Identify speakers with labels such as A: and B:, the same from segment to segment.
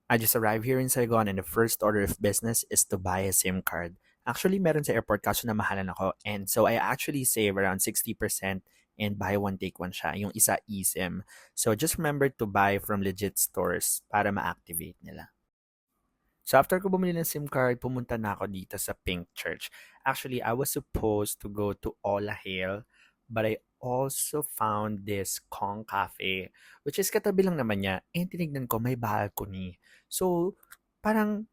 A: I just arrived here in Saigon and the first order of business is to buy a SIM card. Actually, meron sa airport kaso namahalan ako. And so I actually save around 60% and buy one take one siya, yung isa eSIM. So just remember to buy from legit stores para ma-activate nila. So after ko bumili ng SIM card, pumunta na ako dito sa Pink Church. Actually, I was supposed to go to Ola Hale, but I also found this Kong Cafe, which is katabi lang naman niya. And tinignan ko, may balcony. So, parang,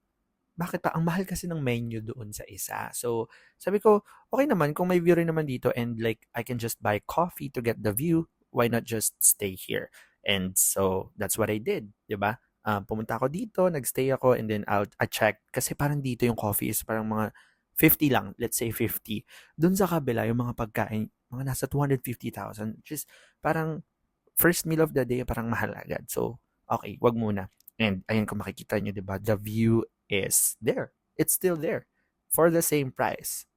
A: bakit pa? Ang mahal kasi ng menu doon sa isa. So, sabi ko, okay naman, kung may view rin naman dito and like, I can just buy coffee to get the view, why not just stay here? And so, that's what I did, di ba? Pumunta ako dito, nagstay ako, and then I check. Kasi parang dito yung coffee is parang mga 50 lang, let's say 50. Doon sa kabila, yung mga pagkain, mga nasa 250,000, which is parang first meal of the day, parang mahal agad. So, okay, wag muna. And ayun kung makikita nyo, di ba? The view is there. It's still there for the same price.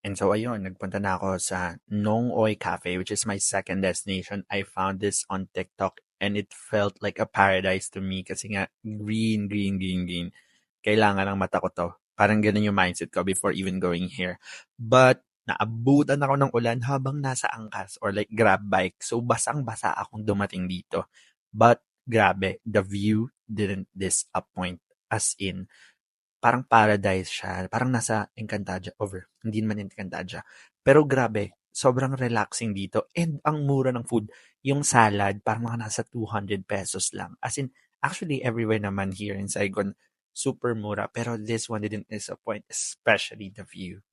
A: And so ayun, nagpunta na ako sa Nong Oy Cafe, which is my second destination. I found this on TikTok and it felt like a paradise to me kasi nga green, green, green, green. Kailangan ng mata ko to. Parang ganun yung mindset ko before even going here. But naabutan ako ng ulan habang nasa angkas or like grab bike. So basang-basa akong dumating dito. But grabe, the view didn't disappoint. As in, parang paradise siya. Parang nasa Encantadia. Over. Hindi naman Encantadia. Pero grabe, sobrang relaxing dito. And ang mura ng food. Yung salad, parang mga nasa 200 pesos lang. As in, actually, everywhere naman here in Saigon, super mura. Pero this one didn't disappoint, especially the view.